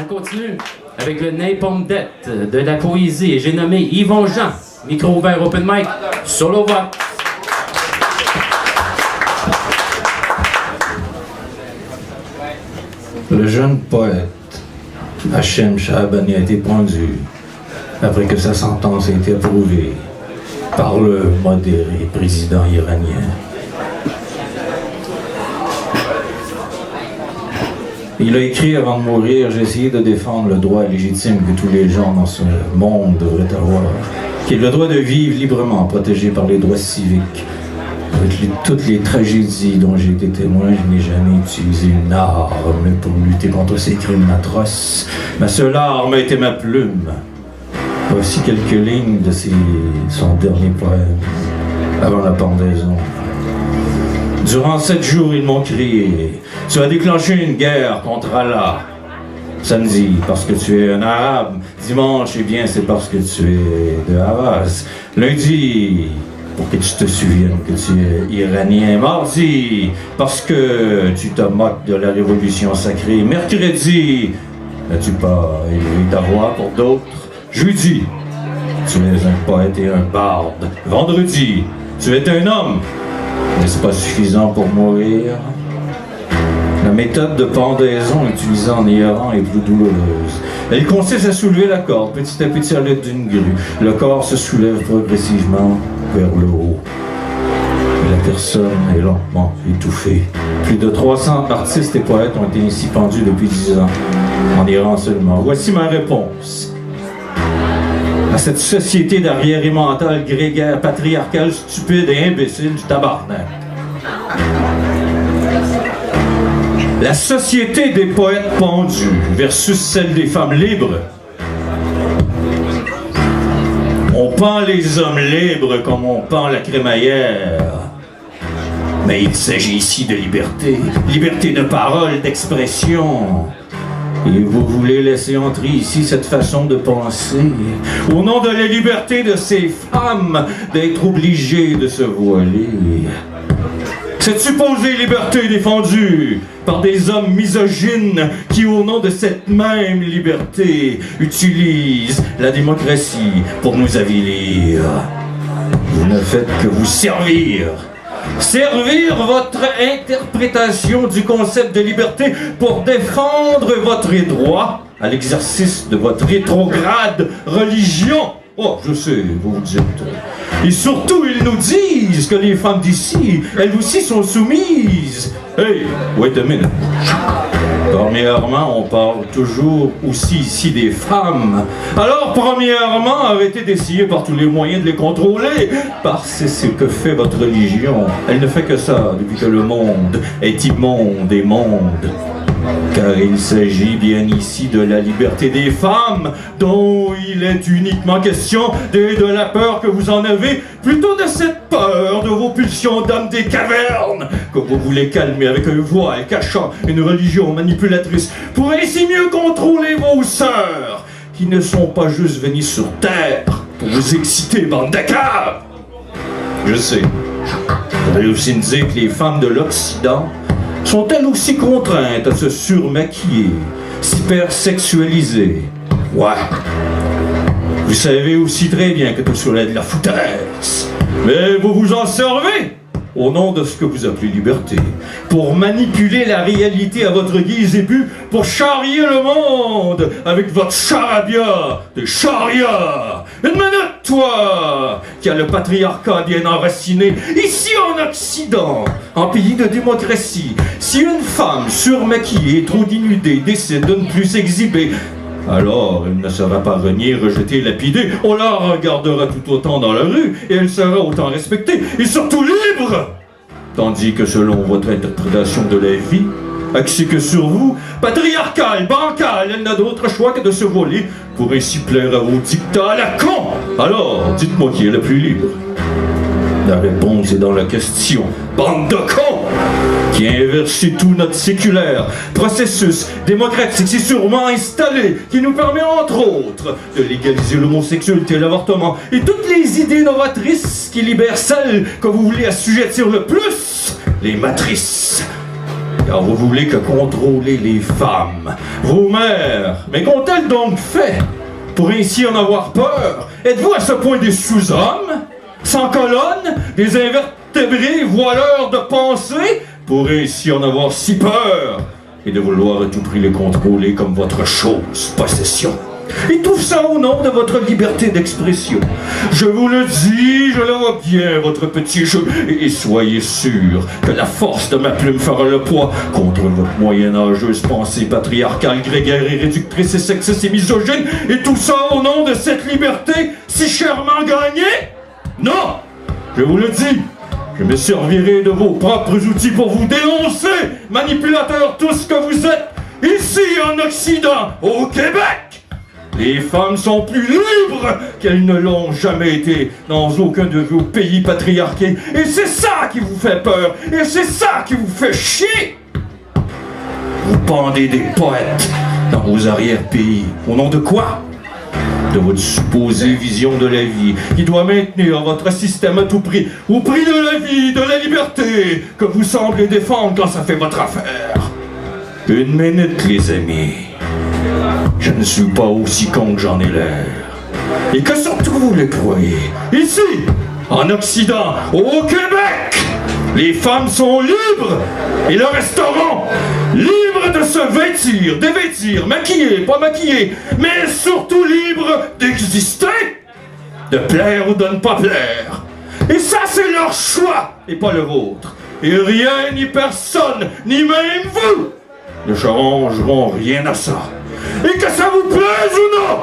On continue avec le Napalm Death de la poésie et j'ai nommé Yvon Jean, micro ouvert open mic, solo voix. Le jeune poète Hachem Shahabani a été pendu après que sa sentence a été approuvée par le modéré président iranien. Il a écrit avant de mourir: j'ai essayé de défendre le droit légitime que tous les gens dans ce monde devraient avoir, qui est le droit de vivre librement, protégé par les droits civiques. Avec toutes les tragédies dont j'ai été témoin, je n'ai jamais utilisé une arme pour lutter contre ces crimes atroces. Ma seule arme a été ma plume. Voici quelques lignes de son dernier poème, avant la pendaison. Durant 7 jours, ils m'ont crié: tu as déclenché une guerre contre Allah. Samedi, parce que tu es un arabe. Dimanche, eh bien, c'est parce que tu es de Havas. Lundi, pour que tu te souviennes que tu es iranien. Mardi, parce que tu te moques de la révolution sacrée. Mercredi, n'as-tu pas élevé ta voix pour d'autres? Jeudi, tu es un poète et un barde. Vendredi, tu es un homme. N'est-ce pas suffisant pour mourir? La méthode de pendaison utilisée en Iran est plus douloureuse. Elle consiste à soulever la corde petit à petit à l'aide d'une grue. Le corps se soulève progressivement vers le haut. Et la personne est lentement étouffée. Plus de 300 artistes et poètes ont été ainsi pendus depuis 10 ans, en Iran seulement. Voici ma réponse à cette société d'arriérés mentales, grégaires, patriarcales, stupides et imbéciles du tabarnak. La société des poètes pendus versus celle des femmes libres. On pend les hommes libres comme on pend la crémaillère. Mais il s'agit ici de liberté. Liberté de parole, d'expression. Et vous voulez laisser entrer ici cette façon de penser, au nom de la liberté de ces femmes d'être obligées de se voiler. Cette supposée liberté défendue par des hommes misogynes qui, au nom de cette même liberté, utilisent la démocratie pour nous avilir. Vous ne faites que vous servir. Servir votre interprétation du concept de liberté pour défendre votre droit à l'exercice de votre rétrograde religion. Oh, je sais, vous vous dites. Et surtout, ils nous disent que les femmes d'ici, elles aussi sont soumises. Hey, wait a minute. Premièrement, on parle toujours aussi ici des femmes. Alors, premièrement, arrêtez d'essayer par tous les moyens de les contrôler, parce que c'est ce que fait votre religion. Elle ne fait que ça depuis que le monde est immonde et monde. Car il s'agit bien ici de la liberté des femmes, dont il est uniquement question, et de la peur que vous en avez, plutôt de cette peur de vos pulsions d'âme des cavernes, que vous voulez calmer avec un voile cachant une religion manipulatrice, pour ainsi mieux contrôler vos sœurs, qui ne sont pas juste venues sur terre pour vous exciter, bande de caves. Je sais. Vous allez aussi me dire que les femmes de l'Occident sont-elles aussi contraintes à se surmaquiller, s'hypersexualiser? Ouais. Vous savez aussi très bien que tout cela est de la foutaise. Mais vous vous en servez, au nom de ce que vous appelez liberté, pour manipuler la réalité à votre guise et puis pour charrier le monde avec votre charabia de charia. Une minute, toi, qui a le patriarcat bien enraciné ici en Occident, en pays de démocratie. Si une femme surmaquillée, trop dénudée, décide de ne plus s'exhiber, alors elle ne sera pas reniée, rejetée, lapidée. On la regardera tout autant dans la rue et elle sera autant respectée et surtout libre. Tandis que selon votre interprétation de la vie, axée que sur vous, patriarcale, bancale, elle n'a d'autre choix que de se voler pour ainsi plaire à vos dictats à la con. Alors, dites-moi qui est le plus libre. La réponse est dans la question. Bande de cons qui a inversé tout notre séculaire processus démocratique si sûrement installé, qui nous permet entre autres de légaliser l'homosexualité, l'avortement et toutes les idées novatrices qui libèrent celles que vous voulez assujettir le plus, les matrices. Car vous voulez que contrôler les femmes. Vos mères, mais qu'ont-elles donc fait pour ainsi en avoir peur? Êtes-vous à ce point des sous-hommes? Sans colonne? Des invertébrés voileurs de pensée? Pour ainsi en avoir si peur? Et de vouloir à tout prix les contrôler comme votre chose, possession. Et tout ça au nom de votre liberté d'expression. Je vous le dis, je le vois bien, votre petit jeu. Et soyez sûr que la force de ma plume fera le poids contre votre moyenâgeuse pensée patriarcale, grégaire et réductrice et sexiste et misogyne. Et tout ça au nom de cette liberté si chèrement gagnée? Non! Je vous le dis, je me servirai de vos propres outils pour vous dénoncer, manipulateurs tous que vous êtes, ici en Occident, au Québec! Les femmes sont plus libres qu'elles ne l'ont jamais été dans aucun de vos pays patriarqués. Et c'est ça qui vous fait peur. Et c'est ça qui vous fait chier. Vous pendez des poètes dans vos arrière-pays. Au nom de quoi? De votre supposée vision de la vie qui doit maintenir votre système à tout prix, au prix de la vie, de la liberté que vous semblez défendre quand ça fait votre affaire. Une minute, les amis. Je ne suis pas aussi con que j'en ai l'air. Et que surtout vous les croyez, ici, en Occident, au Québec, les femmes sont libres et le restaurant libre de se vêtir, dévêtir, maquiller, pas maquiller, mais surtout libre d'exister, de plaire ou de ne pas plaire. Et ça, c'est leur choix et pas le vôtre. Et rien ni personne, ni même vous, ne changeront rien à ça. Et que ça vous plaise ou non!